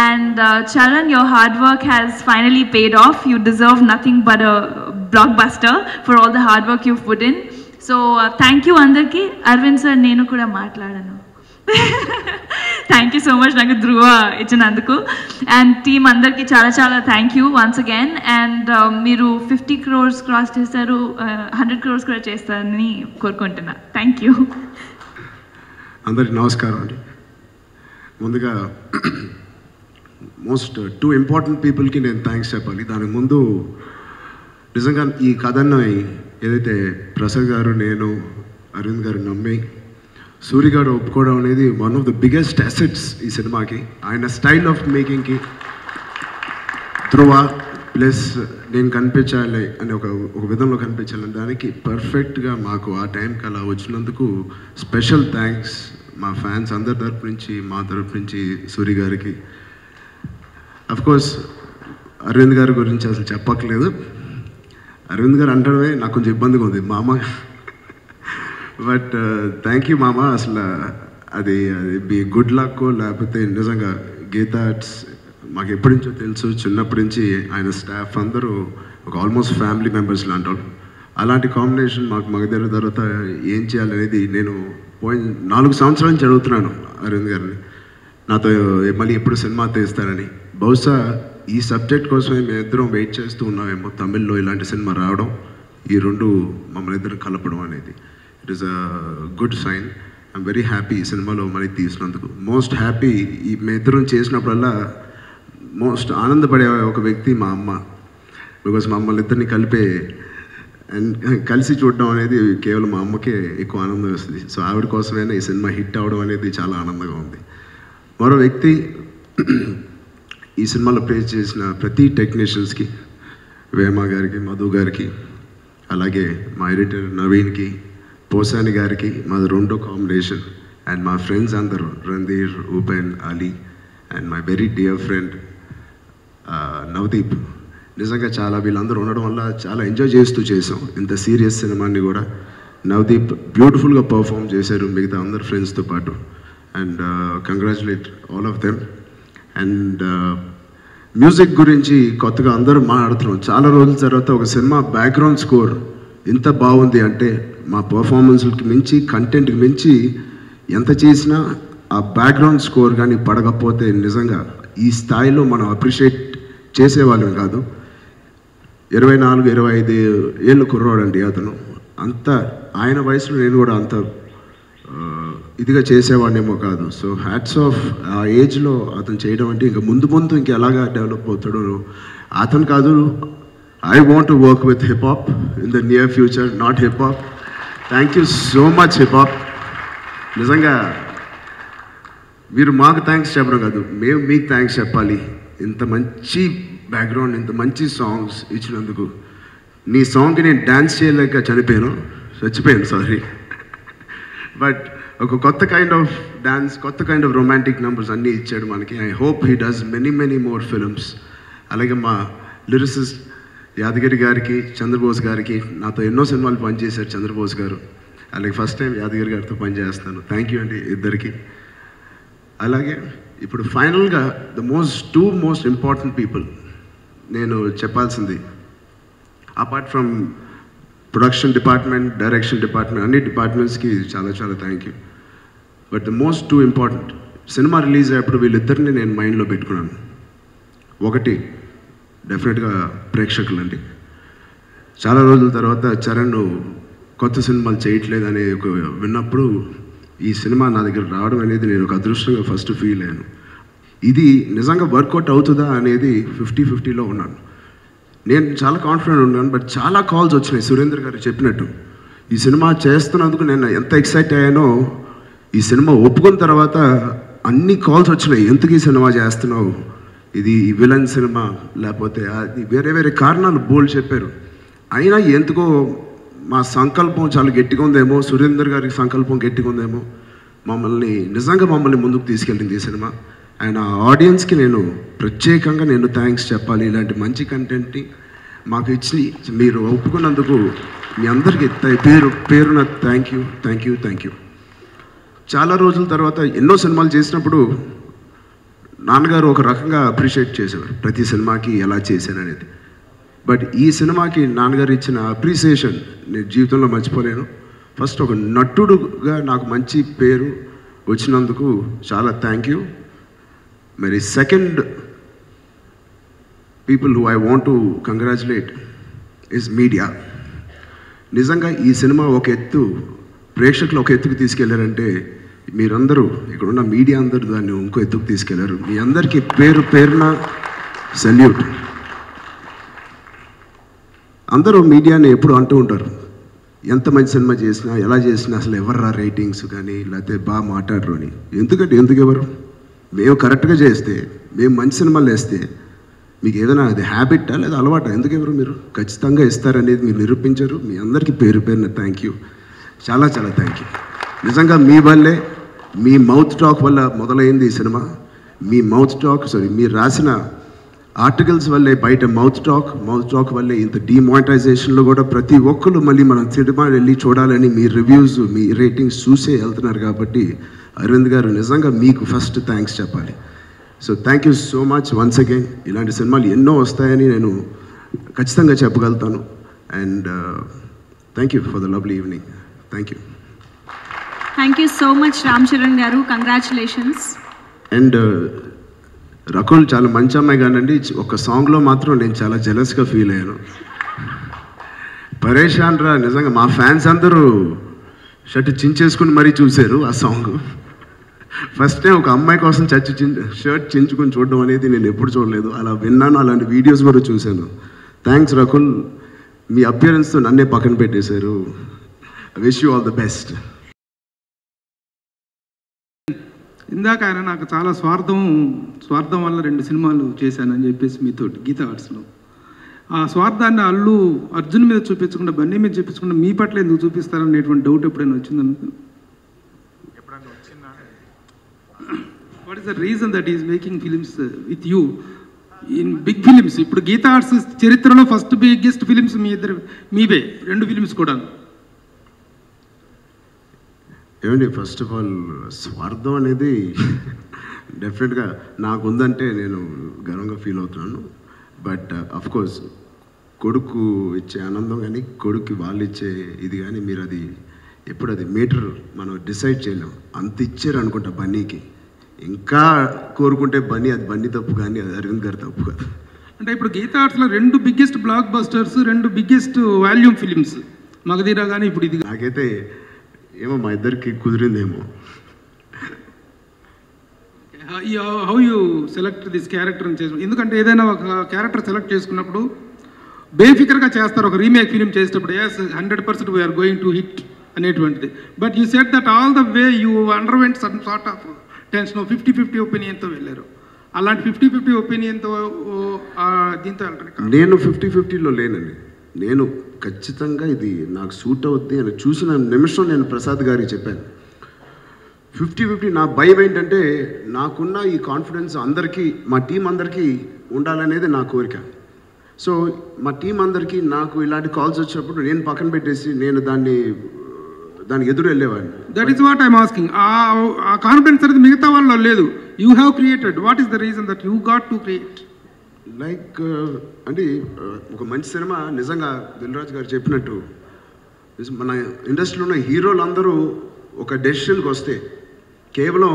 And Charan, your hard work has finally paid off. You deserve nothing but a blockbuster for all the hard work you've put in. So thank you andarki. Arvind sir, nenu kuda maatladanu. Thank you so much నాకు ధ్రువ ఇచ్చినందుకు. And team అందరికీ చాలా చాలా thank you once again. And మీరు 50 crores cross చేస్తారు, 100 crores కూడా చేస్తారని కోరుకుంటున్నా. Thank you. అందరికి నమస్కారం అండి. ముందుగా మోస్ట్ 2 ఇంపార్టెంట్ పీపుల్కి నేను థ్యాంక్స్ చెప్పాలి. దానికి ముందు నిజంగా ఈ కథను ఏదైతే ప్రసాద్ గారు, నేను, అరవింద్ గారు నమ్మి సూరి గారు ఒప్పుకోవడం అనేది one of the biggest assets ఈ సినిమాకి. ఆయన స్టైల్ ఆఫ్ మేకింగ్కి ధ్రువ ప్లస్ నేను కనిపించాలి అని ఒక విధంలో కనిపించాలని దానికి పర్ఫెక్ట్గా మాకు ఆ టైంకి అలా వచ్చినందుకు స్పెషల్ థ్యాంక్స్ మా ఫ్యాన్స్ అందరి తరపు నుంచి, మా తరపు నుంచి సూరి గారికి. అఫ్కోర్స్ అరవింద్ గారి గురించి అసలు చెప్పక్కర్లేదు. అరవింద్ గారు అంటడమే నాకు కొంచెం ఇబ్బందిగా ఉంది మామ. బట్ థ్యాంక్ యూ మామ. అసలు అది మీ గుడ్ లక్ లేకపోతే నిజంగా గీతా ఆర్ట్స్ మాకు ఎప్పటి నుంచో తెలుసు, చిన్నప్పటి నుంచి ఆయన స్టాఫ్ అందరూ ఒక ఆల్మోస్ట్ ఫ్యామిలీ మెంబర్స్ లాంటి వాళ్ళు. అలాంటి కాంబినేషన్ మాకు మగధీర తర్వాత ఏం చేయాలనేది నేను పోయిన 4 సంవత్సరాల నుంచి అడుగుతున్నాను అరవింద్ గారిని, నాతో మళ్ళీ ఎప్పుడు సినిమా తీస్తారని. బహుశా ఈ సబ్జెక్ట్ కోసమే మేమిద్దరం వెయిట్ చేస్తూ ఉన్నామేమో, తమిళ్లో ఇలాంటి సినిమా రావడం, ఈ 2 మమ్మల్ని ఇద్దరు కలపడం అనేది. It is a good sign. I'm very happy ఈ సినిమాలో మళ్ళీ తీసినందుకు. మోస్ట్ హ్యాపీ ఈ మేమిద్దరం చేసినప్పుడల్లా మోస్ట్ ఆనందపడే ఒక వ్యక్తి మా అమ్మ. బికాజ్ మమ్మల్ని ఇద్దరిని కలిసి చూడడం అనేది కేవలం మా అమ్మకే ఎక్కువ ఆనందం వస్తుంది. సో ఆవిడ కోసమైనా ఈ సినిమా హిట్ అవ్వడం అనేది చాలా ఆనందంగా ఉంది. మరో వ్యక్తి ఈ సినిమాలో ప్లే చేసిన ప్రతి టెక్నీషియన్స్కి, వేమ గారికి, మధు గారికి, అలాగే మా ఎడిటర్ నవీన్కి, పోసాని గారికి, మాది 2వ కాంబినేషన్, అండ్ మా ఫ్రెండ్స్ అందరూ Randhir, Upen, Ali, and my very dear friend Navdeep. నిజంగా చాలా వీళ్ళందరూ ఉండడం వల్ల చాలా ఎంజాయ్ చేస్తూ చేసాం ఇంత సీరియస్ సినిమాని కూడా. నవదీప్ బ్యూటిఫుల్గా పర్ఫామ్ చేశారు మిగతా అందరు ఫ్రెండ్స్తో పాటు. And congratulate all of them. And music గురించి కొత్తగా అందరూ మాట్లాడుతున్నాం. చాలా రోజుల తర్వాత ఒక సినిమా బ్యాక్గ్రౌండ్ స్కోర్ ఇంత బాగుంది అంటే మా పర్ఫార్మెన్స్కి మించి, కంటెంట్కి మించి ఎంత చేసినా ఆ బ్యాక్గ్రౌండ్ స్కోర్ కానీ పడకపోతే నిజంగా ఈ స్థాయిలో మనం అప్రిషియేట్ చేసేవాళ్ళం కాదు. 24-25 ఏళ్ళు కుర్రాడండి అతను. అంత ఆయన వయసులో నేను కూడా అంత ఇదిగా చేసేవాడినేమో కాదు. So hats off. ఆ ఏజ్లో అతను చేయడం అంటే ఇంకా ముందు ఇంకా ఎలాగా డెవలప్ అవుతాడో అతను కాదు. I want to work with hip hop in the near future, not hip hop. Thank you so much hip hop. నిజంగా మీరు మాకు థ్యాంక్స్ చెప్పడం కాదు, మేము మీకు థ్యాంక్స్ చెప్పాలి. ఇంత మంచి బ్యాక్గ్రౌండ్, ఇంత మంచి సాంగ్స్ ఇచ్చినందుకు. నీ సాంగ్కి నేను డ్యాన్స్ చేయలేక చచ్చిపోయాను సారీ. బట్ ఒక కొత్త కైండ్ ఆఫ్ డ్యాన్స్, కొత్త కైండ్ ఆఫ్ రొమాంటిక్ నెంబర్స్ అన్నీ ఇచ్చాడు మనకి. I hope he does many more films. అలాగే మా లిరిసిస్ట్ యాదగిరి గారికి, చంద్రబోస్ గారికి, నాతో ఎన్నో సినిమాలు పనిచేశారు చంద్రబోస్ గారు. అలాగే ఫస్ట్ టైం యాదగిరి గారితో పనిచేస్తాను. థ్యాంక్ యూ అండి ఇద్దరికి. అలాగే ఇప్పుడు ఫైనల్గా టూ మోస్ట్ ఇంపార్టెంట్ పీపుల్ నేను చెప్పాల్సింది, apart from production department, direction department, అన్ని డిపార్ట్మెంట్స్కి చాలా thank you. But the most 2 important, cinema release అయ్యేప్పుడు వీళ్ళిద్దరిని నేను మైండ్లో పెట్టుకున్నాను. ఒకటి డెఫినెట్గా ప్రేక్షకులండి. చాలా రోజుల తర్వాత చరణ్ కొత్త సినిమాలు చేయట్లేదని విన్నప్పుడు ఈ సినిమా నా దగ్గర రావడం అనేది నేను ఒక అదృష్టంగా ఫస్ట్ ఫీల్ అయ్యాను. ఇది నిజంగా వర్కౌట్ అవుతుందా అనేది 50-50లో ఉన్నాను. నేను చాలా కాన్ఫిడెంట్ ఉన్నాను. బట్ చాలా కాల్స్ వచ్చినాయి. సురేంద్ర గారు చెప్పినట్టు ఈ సినిమా చేస్తున్నందుకు నేను ఎంత ఎక్సైట్ అయ్యానో, ఈ సినిమా ఒప్పుకున్న తర్వాత అన్ని కాల్స్ వచ్చినాయి. ఎందుకు ఈ సినిమా చేస్తున్నావు, ఇది విలన్ సినిమా, లేకపోతే అది వేరే కారణాలు బోల్డ్ చెప్పారు. అయినా ఎందుకో మా సంకల్పం చాలా గట్టిగా ఉందేమో, సురేందర్ గారికి సంకల్పం గట్టిగా ఉందేమో, నిజంగా మమ్మల్ని ముందుకు తీసుకెళ్ళింది ఈ సినిమా. అండ్ ఆ ఆడియన్స్కి నేను ప్రత్యేకంగా థ్యాంక్స్ చెప్పాలి. ఇలాంటి మంచి కంటెంట్ని మాకు ఇచ్చి మీరు ఒప్పుకున్నందుకు మీ అందరికీ పేరున థ్యాంక్ యూ. చాలా రోజుల తర్వాత ఎన్నో సినిమాలు చేసినప్పుడు నాన్నగారు ఒక రకంగా అప్రిషియేట్ చేసేవారు ప్రతి సినిమాకి ఎలా చేశాననేది. బట్ ఈ సినిమాకి నాన్నగారు ఇచ్చిన అప్రిసియేషన్ నేను జీవితంలో మర్చిపోలేను. ఫస్ట్ ఒక నటుడుగా నాకు మంచి పేరు, వచ్చినందుకు చాలా థ్యాంక్ యూ. మరి second people who I want to congratulate is media. నిజంగా ఈ సినిమా ఒక ఎత్తు ప్రేక్షకులు ఒక ఎత్తుకు తీసుకెళ్లారంటే మీరందరూ ఇక్కడున్న మీడియా అందరూ దాన్ని ఇంకో ఎత్తుకు తీసుకెళ్లారు. మీ అందరికీ పేరు పేరున సెల్యూట్. అందరూ మీడియాని ఎప్పుడు అంటూ ఉంటారు, ఎంత మంచి సినిమా చేసినా ఎలా చేసినా అసలు ఎవర్రా రేటింగ్స్ కానీ లేకపోతే బాగా మాట్లాడరు అని. ఎందుకు ఎవరు? మేము కరెక్ట్గా చేస్తే, మేము మంచి సినిమాలు వేస్తే మీకు ఏదైనా అది హ్యాబిట్టా లేదా అలవాటా? ఎందుకు ఎవరు మీరు ఖచ్చితంగా ఇస్తారనేది మీరు నిరూపించారు. మీ అందరికీ పేరు పేరున థ్యాంక్ యూ, చాలా చాలా థ్యాంక్ యూ. నిజంగా మీ వల్లే, మీ మౌత్ టాక్ వల్ల మొదలైంది ఈ సినిమా. మీ మౌత్ టాక్ మీరు రాసిన ఆర్టికల్స్ వల్లే బయట మౌత్ టాక్ వల్లే ఇంత డిమానిటైజేషన్లో కూడా ప్రతి ఒక్కరు మళ్ళీ మనం సినిమా వెళ్ళి చూడాలని మీ రివ్యూస్, మీ రేటింగ్స్ చూసే వెళ్తున్నారు. కాబట్టి అరవింద్ గారు నిజంగా మీకు ఫస్ట్ థ్యాంక్స్ చెప్పాలి. So thank you so much once again. ఇలాంటి సినిమాలు ఎన్నో వస్తాయని నేను ఖచ్చితంగా చెప్పగలుగుతాను. And thank you for the lovely evening. Thank you. Thank you so much Ram Charan garu, congratulations. And Rakul చాలా మంచి అమ్మాయి కానండి, ఒక సాంగ్లో మాత్రం నేను చాలా జెలస్గా ఫీల్ అయ్యాను. పరేషాన్ రా, నిజంగా మా ఫ్యాన్స్ అందరూ షర్ట్ చించేసుకుని మరీ చూశారు ఆ సాంగ్. ఫస్ట్ టైం ఒక అమ్మాయి కోసం షర్ట్ చించుకొని చూడడం అనేది నేను ఎప్పుడు చూడలేదు. అలా విన్నాను, అలాంటి వీడియోస్ కూడా చూశాను. థ్యాంక్స్ రకుల్, మీ అపియరెన్స్తో నన్నే పక్కన పెట్టేశారు. I wish you all the best. ఇందాక ఆయన నాకు చాలా స్వార్థం వల్ల 2 సినిమాలు చేశానని చెప్పేసి మీతో గీతా ఆర్ట్స్లో ఆ స్వార్థాన్ని అర్జున్ మీద చూపించకుండా బన్నీ మీద చూపించకుండా మీ పట్ల ఎందుకు చూపిస్తారనేటువంటి డౌట్ ఎప్పుడైనా వచ్చిందా మీకు? What is the reason that is making films with you in big films? ఇప్పుడు గీతా ఆర్ట్స్ చరిత్రలో ఫస్ట్ బిగ్గెస్ట్ ఫిలిమ్స్ మీవే 2 ఫిలిమ్స్ కూడా. ఏమండి, ఫస్ట్ ఆఫ్ ఆల్ స్వార్థం అనేది డెఫినెట్గా నాకు ఉందంటే నేను గర్వంగా ఫీల్ అవుతున్నాను. బట్ అఫ్కోర్స్ కొడుకు ఇచ్చే ఆనందం కానీ కొడుకు వాళ్ళు ఇచ్చే ఇది కానీ మీరు అది ఎప్పుడు అది మీటర్ మనం డిసైడ్ చేయలేం. అంత ఇచ్చారు అనుకుంటా బన్నీకి. ఇంకా కోరుకుంటే బన్నీ తప్పు కానీ అది అరవింద్ గారు తప్పు కాదు. అంటే ఇప్పుడు గీతా ఆర్ట్స్లో 2 biggest blockbusters, 2 biggest volume films Magadheera కానీ ఇప్పుడు ఇది. నాకైతే ఏమో మా ఇద్దరికి కుదిరిందేమో. How you select this character అని చేసి, ఎందుకంటే ఏదైనా ఒక క్యారెక్టర్ సెలెక్ట్ చేసుకున్నప్పుడు బేఫికర్గా చేస్తారు. ఒక రీమేక్ ఫిలిం చేసేటప్పుడు yes 100% we're going to hit అనేటువంటిది. But you set that all the way you underwent some sort of tension, 50-50 ఒపీనియన్తో వెళ్ళారు. అలాంటి 50-50 ఒపీనియన్తో దీంతో వెళ్ళడానికి నేను 50-50లో లేనండి. నేను ఖచ్చితంగా ఇది నాకు సూట్ అవుద్ది అని చూసిన నిమిషం నేను ప్రసాద్ గారికి చెప్పాను. 50-50 నా భయం ఏంటంటే నాకున్న ఈ కాన్ఫిడెన్స్ అందరికీ, మా టీం అందరికీ ఉండాలనేది నా కోరిక. సో మా టీం అందరికీ నాకు ఇలాంటి కాల్స్ వచ్చినప్పుడు నేను పక్కన పెట్టేసి నేను దానికి ఎదురు వెళ్ళేవాడిని. That is what I'm asking. ఆ కాన్ఫిడెన్స్ అనేది మిగతా వాళ్ళలో లేదు. You have created. What is the reason that you got to create? Like అంటే ఒక మంచి సినిమా నిజంగా దిల్రాజ్ గారు చెప్పినట్టు మన ఇండస్ట్రీలో ఉన్న హీరోలు అందరూ ఒక డెసిషన్కి వస్తే కేవలం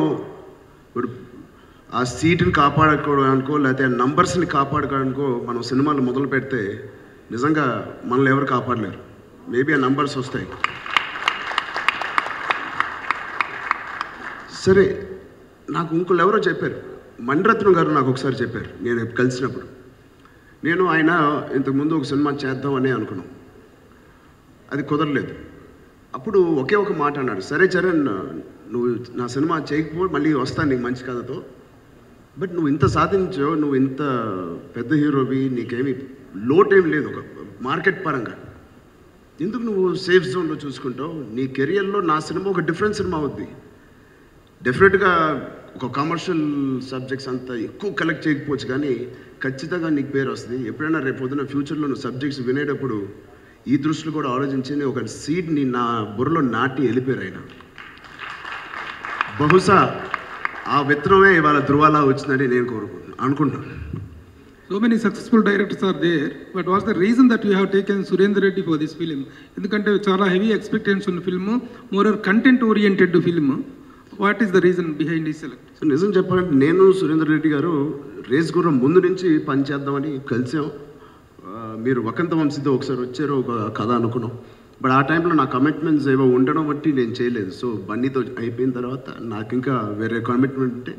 ఇప్పుడు ఆ సీట్ని కాపాడుకోవడానికో లేకపోతే ఆ నంబర్స్ని కాపాడుకోవడానికో మనం సినిమాలు మొదలు పెడితే నిజంగా మనల్ని ఎవరు కాపాడలేరు. మేబీ ఆ నంబర్స్ వస్తాయి. సరే, నాకు ఇంకోళ్ళు ఎవరో చెప్పారు, మణిరత్నం గారు నాకు ఒకసారి చెప్పారు నేను కలిసినప్పుడు. నేను ఆయన ఇంతకుముందు ఒక సినిమా చేద్దామని అనుకున్నాం, అది కుదరలేదు. అప్పుడు ఒకే ఒక మాట అన్నాడు, సరే చరణ్ నువ్వు నా సినిమా చేయకపో మళ్ళీ వస్తాను నీకు మంచి కథతో, బట్ నువ్వు ఇంత సాధించావు, నువ్వు ఇంత పెద్ద హీరోవి, నీకేమీ లోటేం లేదు ఒక మార్కెట్ పరంగా, ఎందుకు నువ్వు సేఫ్ జోన్లో చూసుకుంటావు? నీ కెరియర్లో నా సినిమా ఒక డిఫరెంట్ సినిమా అవుద్ది. డెఫినెట్గా ఒక కమర్షియల్ సబ్జెక్ట్స్ అంతా ఎక్కువ కలెక్ట్ చేయకపోవచ్చు కానీ ఖచ్చితంగా నీకు పేరు వస్తుంది. ఎప్పుడైనా రేపు పొద్దున్న ఫ్యూచర్లో నువ్వు సబ్జెక్ట్స్ వినేటప్పుడు ఈ దృష్టిలో కూడా ఆలోచించి ఒక సీడ్ని నా బుర్రలో నాటి వెళ్ళిపోయారు ఆయన. బహుశా ఆ విత్తనమే ఇవాళ ధృవాలా వచ్చిందని నేను అనుకుంటున్నాను. So many successful directors are there, but what's the reason that you have taken Surendra Reddy for this film? ఎందుకంటే చాలా హెవీ ఎక్స్పెక్టేషన్స్ ఉన్న film, more content oriented film. What is the reason behind ఈ select? So నిజం చెప్పాలంటే నేను సురేందర్ రెడ్డి గారు race గుర్రం ముందు నుంచి పనిచేద్దామని కలిసాం. మీరు వకంత వంశీతో ఒకసారి వచ్చారు, ఒక కథ అనుకున్నాం. బట్ ఆ టైంలో నా కమిట్మెంట్స్ ఏవో ఉండడం బట్టి నేను చేయలేదు. సో బన్నీతో అయిపోయిన తర్వాత నాకు ఇంకా వేరే కమిట్మెంట్ ఉంటే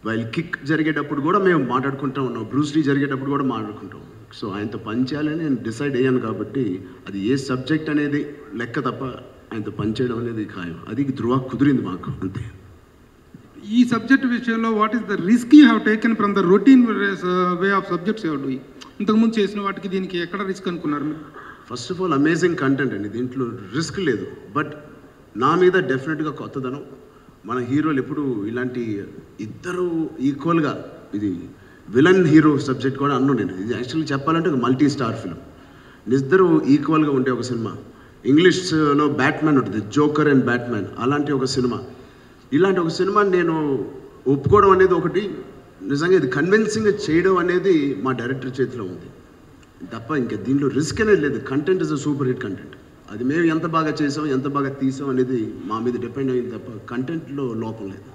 వైల్ కిక్ జరిగేటప్పుడు కూడా మేము మాట్లాడుకుంటూ ఉన్నాం, బ్రూస్లీ జరిగేటప్పుడు కూడా మాట్లాడుకుంటాం. సో ఆయనతో పని చేయాలని నేను డిసైడ్ అయ్యాను కాబట్టి అది ఏ సబ్జెక్ట్ అనేది లెక్క తప్ప ఆయనతో పనిచేయడం అనేది ఖాయం. అది ధృవ కుదిరింది మాకు, అంతే. ఈ సబ్జెక్ట్ విషయంలో what is the risk you have taken from the routine way of subjects your doing? ఇంతకుముందు చేసిన వాటికి దీనికి ఎక్కడ రిస్క్ అనుకున్నారు మీరు? First of all amazing content అండి, దీంట్లో రిస్క్ లేదు. బట్ నా మీద డెఫినెట్గా కొత్తదనం. మన హీరోలు ఎప్పుడు ఇలాంటి ఇద్దరు ఈక్వల్గా, ఇది విలన్ హీరో సబ్జెక్ట్ కూడా అన్నాను నేను. ఇది యాక్చువల్లీ చెప్పాలంటే ఒక మల్టీ స్టార్ ఫిల్మ్. ఇద్దరు ఈక్వల్గా ఉండే ఒక సినిమా. ఇంగ్లీష్లో బ్యాట్మ్యాన్ ఉంటుంది, జోకర్ అండ్ బ్యాట్మ్యాన్, అలాంటి ఒక సినిమా. ఇలాంటి ఒక సినిమా నేను ఒప్పుకోవడం అనేది ఒకటి, నిజంగా ఇది కన్విన్సింగ్గా చేయడం అనేది మా డైరెక్టర్ చేతిలో ఉంది తప్ప ఇంకా దీంట్లో రిస్క్ అనేది లేదు. Content is a super hit content. అది మేము ఎంత బాగా చేసాం, ఎంత బాగా తీసాం అనేది మా మీద డిపెండ్ అయింది తప్ప కంటెంట్లో లోపం లేదు.